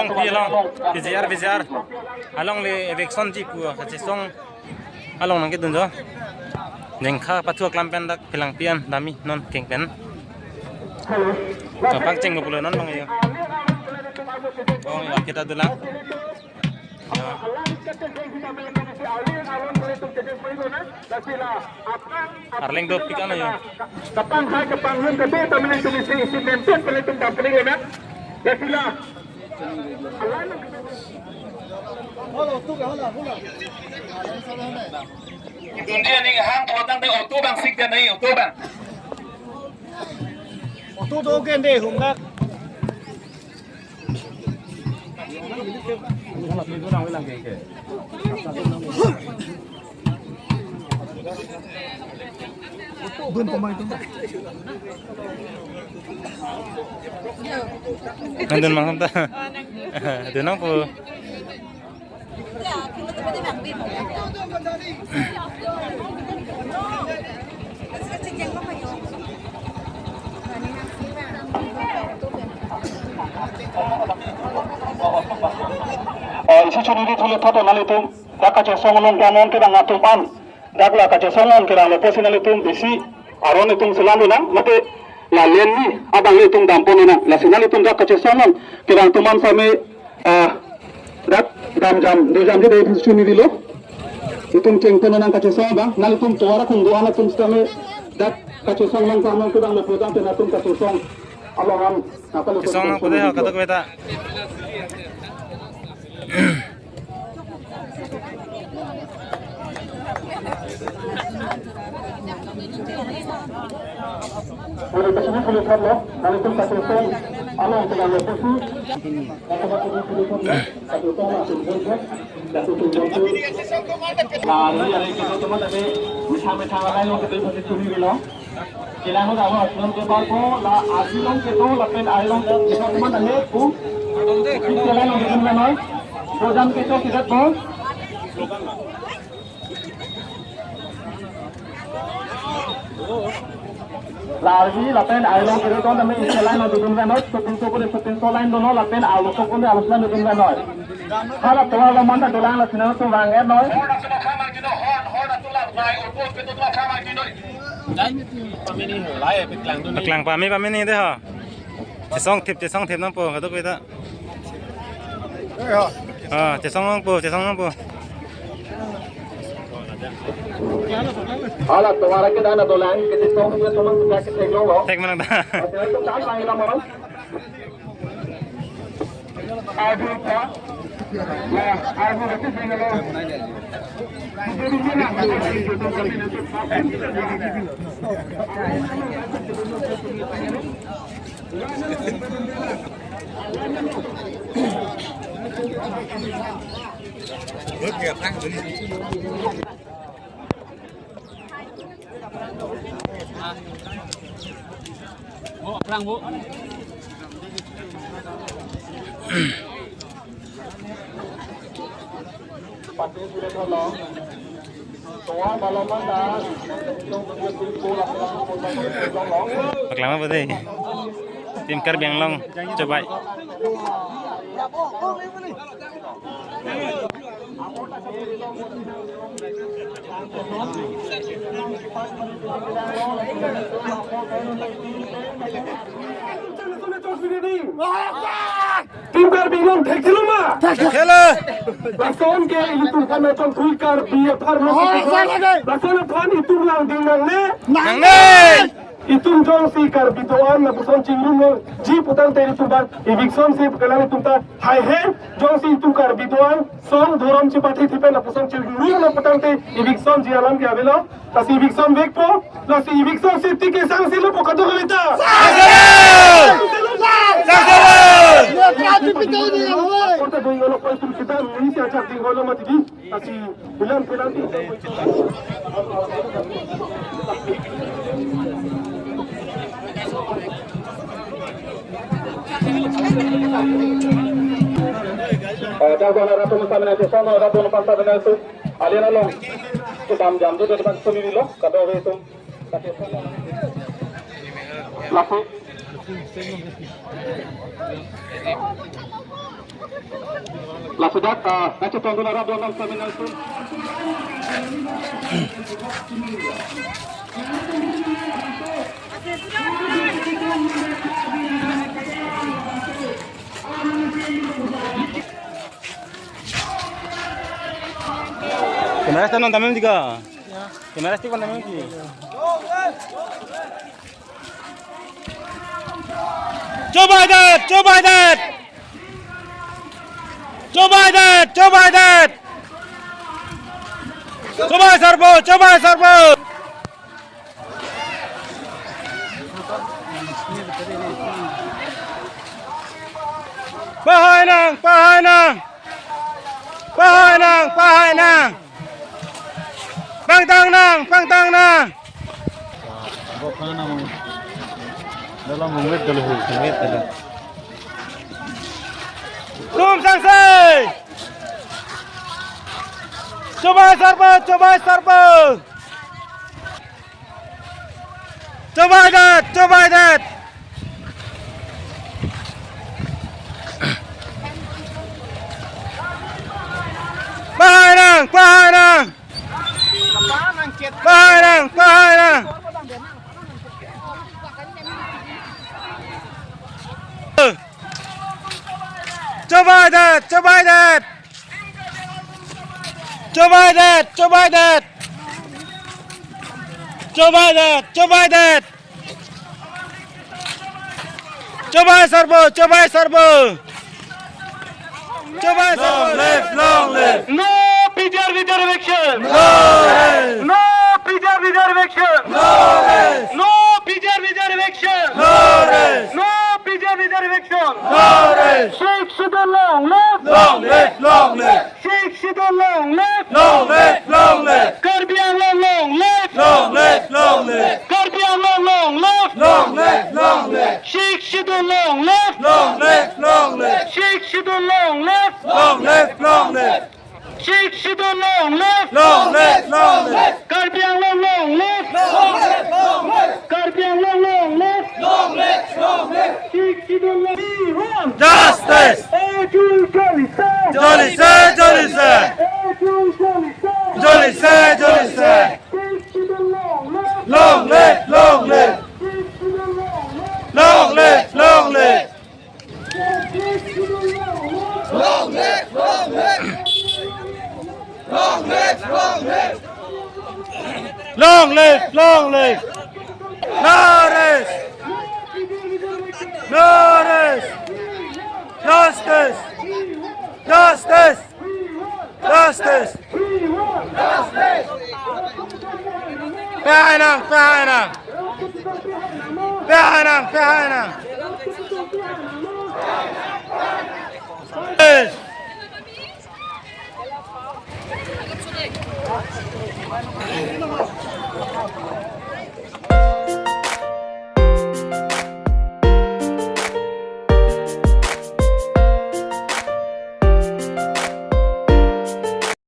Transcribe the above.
long pi long viziar along le evekson ji pu khache song along nang ke dun jo neng kha pathuak lampen dak pilang pian dami non kengpen pak ceng pulo non bang yo oh ya kita dulu Arling do pik ano yo kapang hai kapang hun kete tamile tumi si mention pele tum dampling na dasila dunia ni hang potang de auto bang sik de nahi auto bang auto do gen de hum dak Bun pemain tu. Nandun mang ta. Dunang po. Isi curi di tulis foto nalitum, dak kaca songon kanon kita ngatung pan. Dakla kaca songon kira lo posin itu bisi aron itu selalu nang mate la lenni abang itu dampon nang la sinal itu dak kaca songon kira tuman same dak jam 2 jam de itu suni dilo itu cengpen nang kaca songon bang nal itu tuara kung dua itu same dak kaca songon kanon kira lo potan kira itu kaca songon abang apa lo Songon ko de kata ko beta Boleh kesini tulisan lo, nanti itu satu ton, alo yang sedang lepusi, kata tulisan satu ton masih bonus, satu ton bonus. Nah, ini yang kita cuma tadi misal lain lo kita bisa curi dulu. Kita nak tahu asal ke baru, lah asal lo kita lah pen air lo kita cuma tadi ku, kita lain lo kita mana, program kita kita tu. Lagi lapen ailong kiri tuan kami isi lain untuk dunia noi, setinso lain dono lapen alu sokon di alusnya untuk dunia noi. Kalau tuan lo mana dolang lah sini tu banget noi. Aklang pami ni deh ha. Cesong tip nang po kata ko beta. Cesong nang po. Alat tuara kita ada dolang, kita tahu dia teman kita kita lo. Tek manang da. Itu kan lain lah orang. Aduh pak, ya aduh itu single lo. Jadi mana Bu, perang bu. Pati sudah tolong. Tua malam mana? Aklang apa deh? Tim kar biang long coba. Tim kar bingung tek dulu mah. Lason ke itu kan macam kuikar biar farm. Lason tuan itu lang dingang ne. Nang ne. Itum jong si kar bitoan na puson cingrum ji putan teri tumbar eviction si kalang tumta hai he jong si itum kar bitoan song dhoram si pati thipe na puson cingrum na putan te eviction ji alam ke avelo ta si eviction bek po na si eviction si tike sang si lo pokato kavita Kota doi ko itum kita ni si acha dingolo mati asi bilang Jagoan ratu masam nanti sama ratu numpang sama nanti alien along jam tu depan sini dulu kado itu laku La sudah kaca tuan guna radio 6 terminal itu. Kamera stand tamam juga. Kamera stick tamam ki. Coba dat. Coba servo. Pahanang. Pangtang nang. dalam menit dulu. Tum sangsai. Coba servo. Coba dat. Pahanang. Coba dat. Coba servo. Long left. No PJR reservation. No race. No PJR reservation. No race. No PJR reservation. No race. No PJR reservation. No race. Sheikh Sidon long left. Long left. Sheikh Sidon long left. Long left. Karbi Anglong long left. Long left. Karbi Anglong long left. Long left. Sheikh Sidon long left. Long left. Sheikh Sidon long left. Long left. Sheikh Sidon long left. Long left. Karbi Anglong long left. Karbi Anglong long left. Sheikh Sidon long left. Justice. Jolly sir. Sheikh Sidon long left. Long left. Sheikh Sidon long left. Long left. Sheikh Sidon long left. Long left. No race. Justice. Pahanang. Yes.